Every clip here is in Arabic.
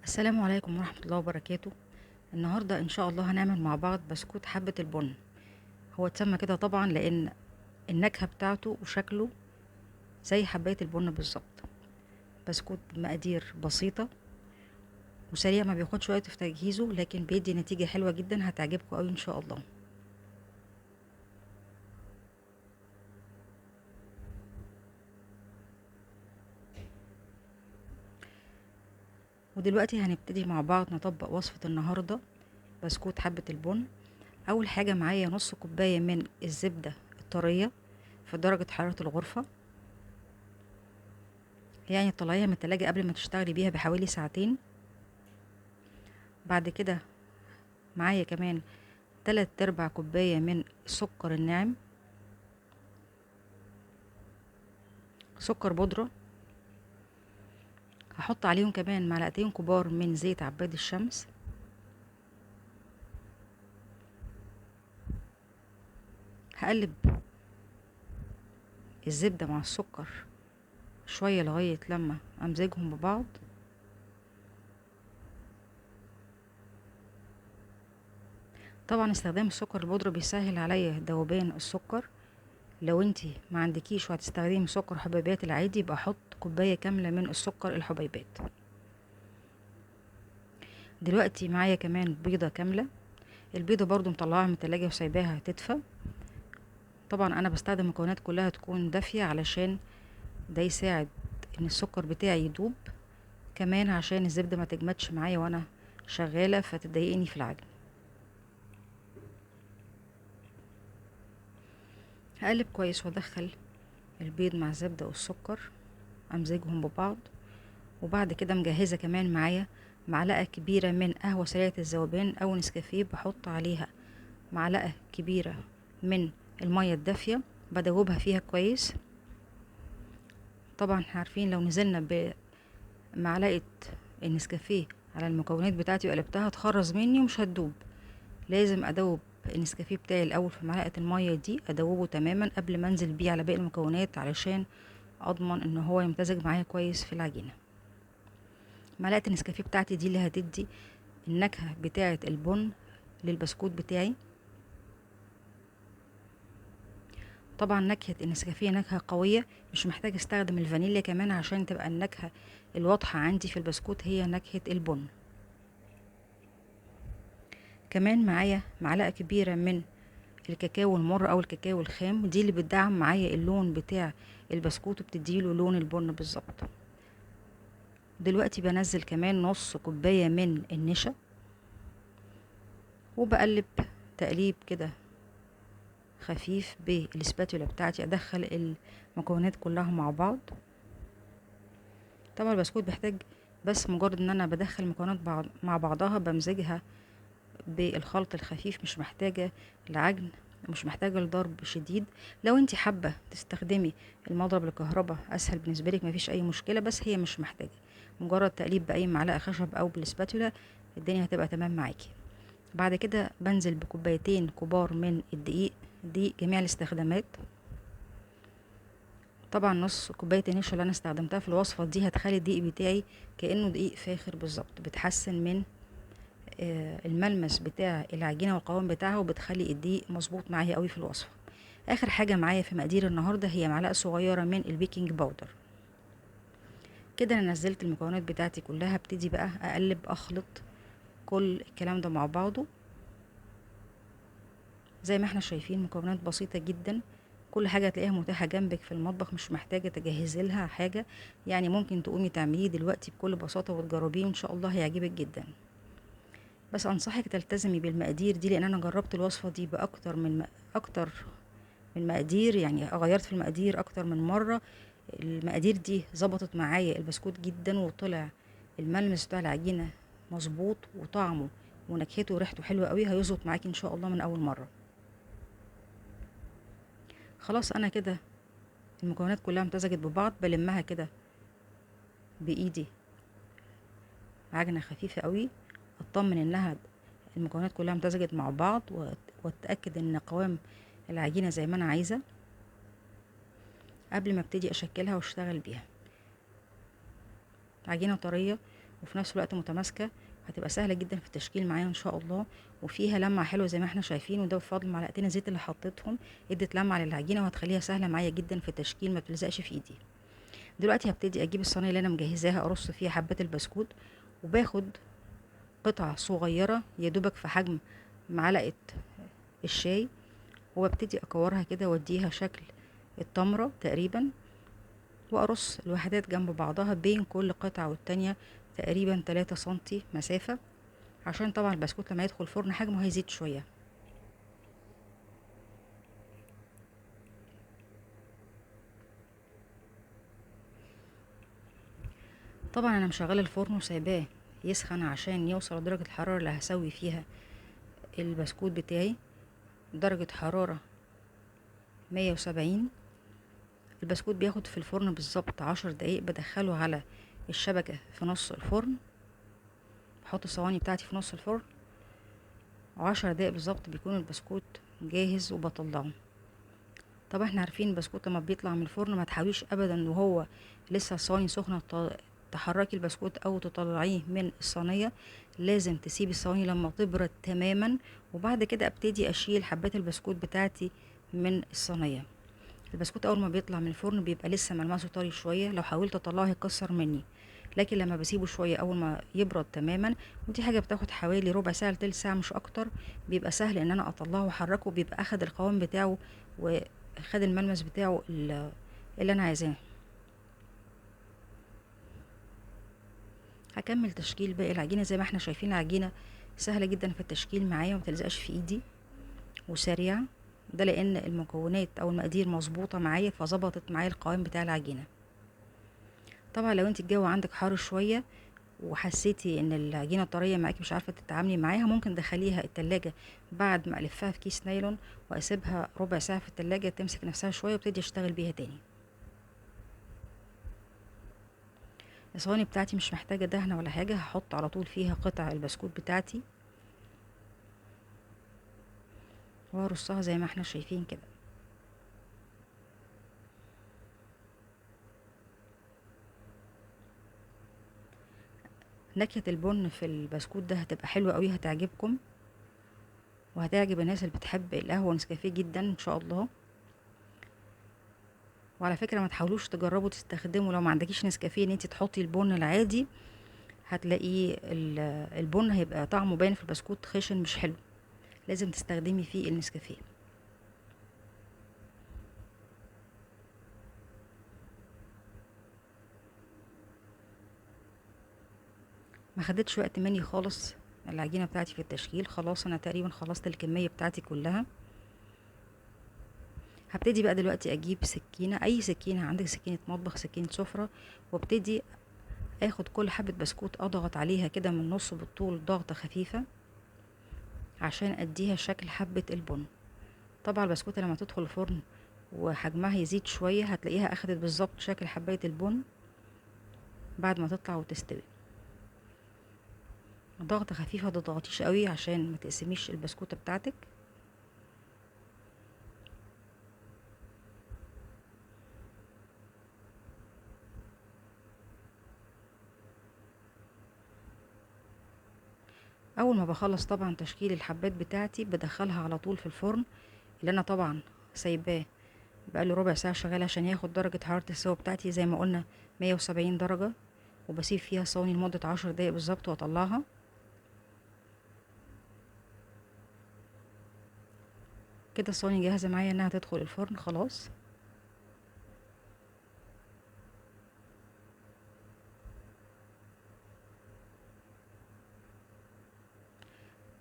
السلام عليكم ورحمة الله وبركاته. النهاردة إن شاء الله هنعمل مع بعض بسكوت حبة البن. هو اتسمى كده طبعا لأن النكهة بتاعته وشكله زي حباية البن بالظبط. بسكوت بمقادير بسيطة وسريع، ما بياخدش وقت في تجهيزه، لكن بيدي نتيجة حلوة جدا هتعجبكم أوي إن شاء الله. ودلوقتي هنبتدي مع بعض نطبق وصفة النهاردة بسكوت حبة البن. أول حاجة معايا نص كوباية من الزبدة الطرية في درجة حرارة الغرفة، يعني تطلعيها من التلاجة قبل ما تشتغلي بيها بحوالي ساعتين. بعد كده معايا كمان 3/4 كوباية من السكر الناعم، سكر بودرة. هحط عليهم كمان معلقتين كبار من زيت عباد الشمس. هقلب الزبدة مع السكر شوية لغاية لما امزجهم ببعض. طبعا استخدام السكر البودرة بيسهل عليا ذوبان السكر. لو انتي ما عندكيش وهتستخدمي سكر حبيبات العادي يبقى احط كوباية كاملة من السكر الحبيبات. دلوقتي معايا كمان بيضة كاملة. البيضة برضو مطلعاها من التلاجة وسايباها تدفى. طبعا انا بستخدم المكونات كلها تكون دافية علشان ده يساعد ان السكر بتاعي يدوب، كمان عشان الزبدة ما تجمدش معايا وانا شغالة فتضايقني في العجن. هقلب كويس وادخل البيض مع الزبدة والسكر، امزجهم ببعض. وبعد كده مجهزة كمان معايا معلقة كبيرة من قهوة سريعة الذوبان او نسكافيه، بحط عليها معلقة كبيرة من المية الدافية بدوبها فيها كويس. طبعا احنا عارفين لو نزلنا بمعلقة النسكافيه على المكونات بتاعتي وقلبتها تخرز مني ومش هتدوب. لازم ادوب النسكافيه بتاعي الاول في معلقه الميه دي، ادوبه تماما قبل ما انزل بيه على باقي المكونات علشان اضمن ان هو يمتزج معايا كويس في العجينه. معلقه النسكافيه بتاعتي دي اللي هتدي النكهه بتاعه البن للبسكوت بتاعي. طبعا نكهه النسكافيه نكهه قويه، مش محتاج استخدم الفانيليا كمان عشان تبقى النكهه الواضحه عندي في البسكوت هي نكهه البن. كمان معايا معلقه كبيره من الكاكاو المر او الكاكاو الخام، دي اللي بتدعم معايا اللون بتاع البسكوت وبتديله لون البن بالظبط. دلوقتي بنزل كمان نص كوباية من النشا وبقلب تقليب كده خفيف بالسباتولا بتاعتي، ادخل المكونات كلها مع بعض. طبعا البسكوت بيحتاج بس مجرد ان انا بدخل المكونات مع بعضها بمزجها بالخلط الخفيف، مش محتاجة العجن، مش محتاجة لضرب شديد. لو انت حابة تستخدمي المضرب الكهرباء اسهل بالنسبة لك مفيش اي مشكلة، بس هي مش محتاجة، مجرد تقليب باي معلقة خشب او بالسباتولا الدنيا هتبقى تمام معاكي. بعد كده بنزل بكوبايتين كبار من الدقيق، دقيق جميع الاستخدامات. طبعا نص كوباية النشا اللي انا استخدمتها في الوصفة دي هتخلي الدقيق بتاعي كأنه دقيق فاخر بالظبط، بتحسن من الملمس بتاع العجينه والقوام بتاعها، وبتخلي الدقيق مظبوط معايا قوي في الوصفه. اخر حاجه معايا في مقادير النهارده هي معلقه صغيره من البيكنج باودر. كده انا نزلت المكونات بتاعتي كلها، ابتدي بقى اقلب اخلط كل الكلام ده مع بعضه. زي ما احنا شايفين مكونات بسيطه جدا، كل حاجه هتلاقيها متاحه جنبك في المطبخ، مش محتاجه تجهزي لها حاجه، يعني ممكن تقومي تعمليه دلوقتي بكل بساطه وتجربيه وان شاء الله هيعجبك جدا. بس انصحك تلتزمي بالمقادير دي لان انا جربت الوصفه دي باكتر من مقادير، يعني غيرت في المقادير اكتر من مره. المقادير دي ظبطت معايا البسكوت جدا، وطلع الملمس بتاع العجينه مظبوط، وطعمه ونكهته وريحته حلوه قوي، هيظبط معاكي ان شاء الله من اول مره. خلاص انا كده المكونات كلها امتزجت ببعض، بلمها كده بايدي عجنه خفيفه قوي، اطمن انها المكونات كلها امتزجت مع بعض، واتاكد ان قوام العجينه زي ما انا عايزه قبل ما ابتدي اشكلها واشتغل بيها. عجينه طريه وفي نفس الوقت متماسكة. هتبقى سهلة جدا في التشكيل معايا ان شاء الله، وفيها لمعة حلوة زي ما احنا شايفين، وده بفضل معلقتين الزيت اللي حطيتهم. ادت لمعة للعجينة وهتخليها سهلة معايا جدا في التشكيل، ما بتلزقش في ايدي. دلوقتي هبتدي اجيب الصينية اللي انا مجهزاها، ارص فيها حبات البسكوت، وباخد قطع صغيرة يا دوبك في حجم معلقة الشاي، وببتدي اكورها كده واديها شكل التمرة تقريبا، وارص الوحدات جنب بعضها بين كل قطعة والتانية تقريبا 3 سنتي مسافة، عشان طبعا البسكوت لما يدخل الفرن حجمه هيزيد شوية. طبعا انا مشغله الفرن وسايباه يسخن عشان يوصل لدرجة الحرارة اللي هسوي فيها البسكوت بتاعي، درجة حرارة 170. البسكوت بياخد في الفرن بالظبط 10 دقايق. بدخله على الشبكة في نص الفرن، بحط الصواني بتاعتي في نص الفرن، و10 دقايق بالظبط بيكون البسكوت جاهز وبطلعه. طبعا احنا عارفين البسكوت لما بيطلع من الفرن ما تحاوليش ابدا وهو لسه الصواني سخنة تحركي البسكوت او تطلعيه من الصينية. لازم تسيبي الصواني لما تبرد تماما، وبعد كده ابتدي اشيل حبات البسكوت بتاعتي من الصينية. البسكوت اول ما بيطلع من الفرن بيبقى لسه ملمسه طري شويه، لو حاولت اطلعه هيكسر مني. لكن لما بسيبه شويه اول ما يبرد تماما، ودي حاجه بتاخد حوالي ربع ساعه لتلت ساعه مش اكتر، بيبقى سهل ان انا اطلعه واحركه، بيبقى اخد القوام بتاعه وخد الملمس بتاعه اللي انا عايزاه. هكمل تشكيل باقي العجينه. زي ما احنا شايفين العجينه سهله جدا في التشكيل معايا ومتلزقش في ايدي وسريعه، ده لان المكونات او المقادير مظبوطه معايا فظبطت معايا القوام بتاع العجينه. طبعا لو انت الجو عندك حار شويه وحسيتي ان العجينه طريه معاكي مش عارفه تتعاملي معاها، ممكن تدخليها التلاجة بعد ما الفها في كيس نايلون واسيبها ربع ساعه في التلاجة تمسك نفسها شويه وابتدي اشتغل بيها تاني. الصواني بتاعتي مش محتاجه دهنه ولا حاجه، هحط على طول فيها قطع البسكوت بتاعتي وارصها زي ما احنا شايفين كده. نكهه البن في البسكوت ده هتبقى حلوه قوي، هتعجبكم وهتعجب الناس اللي بتحب القهوه والنسكافيه جدا ان شاء الله. وعلى فكره ما تحاولوش تجربوا تستخدموا لو ما عندكيش نسكافيه ان انت تحطي البن العادي، هتلاقيه البن هيبقى طعمه باين في البسكوت خشن مش حلو. لازم تستخدمي فيه النسكافيه. ما خدتش وقت مني خالص العجينه بتاعتي في التشكيل، خلاص انا تقريبا خلصت الكميه بتاعتي كلها. هبتدي بقى دلوقتي اجيب سكينه، اي سكينه عندك، سكينه مطبخ، سكينه سفره، وابتدي اخد كل حبه بسكوت اضغط عليها كده من النص بالطول ضغطه خفيفه عشان اديها شكل حبه البن. طبعا البسكوته لما تدخل الفرن وحجمها يزيد شويه هتلاقيها اخدت بالظبط شكل حبايه البن بعد ما تطلع وتستوي. ضغطة خفيفة، متضغطيش قوي عشان ما تقسميش البسكوتة بتاعتك. اول ما بخلص طبعا تشكيل الحبات بتاعتي بدخلها على طول في الفرن اللي انا طبعا سايباه بقاله ربع ساعة شغال عشان ياخد درجة حرارة السوا بتاعتي زي ما قلنا 170 درجة، وبسيب فيها صواني لمدة 10 دقايق بالظبط واطلعها. كده الصواني جاهزة معايا انها تدخل الفرن خلاص.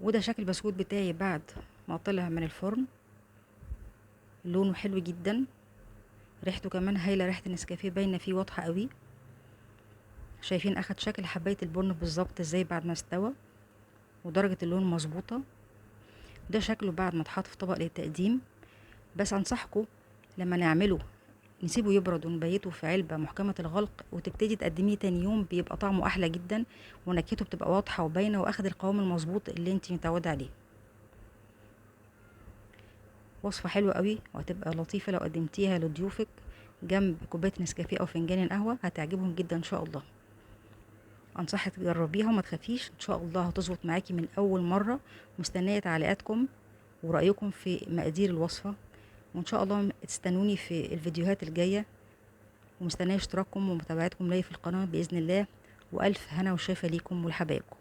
وده شكل البسكوت بتاعي بعد ما طلع من الفرن. لونه حلو جدا، ريحته كمان هايله، ريحه النسكافيه باينه فيه واضحه قوي. شايفين اخد شكل حبايه البن بالظبط ازاي بعد ما استوى، ودرجه اللون مظبوطه. ده شكله بعد ما اتحط في طبق للتقديم. بس انصحكم لما نعمله نسيبه يبرد ونبيته في علبة محكمة الغلق وتبتدي تقدميه تاني يوم، بيبقى طعمه احلى جدا ونكهته بتبقى واضحة وباينة واخد القوام المظبوط اللي انت متعودة عليه. وصفة حلوة قوي وهتبقى لطيفة لو قدمتيها لضيوفك جنب كوباية نسكافيه او فنجان القهوة، هتعجبهم جدا ان شاء الله. انصحك تجربيها وما تخافيش، ان شاء الله هتظبط معاكي من اول مرة. مستنية تعليقاتكم ورأيكم في مقادير الوصفة، وان شاء الله تستنوني في الفيديوهات الجاية، ومستنية اشتراككم ومتابعتكم ليا في القناة بإذن الله. وألف هنا وشافة ليكم ولحبايبكم.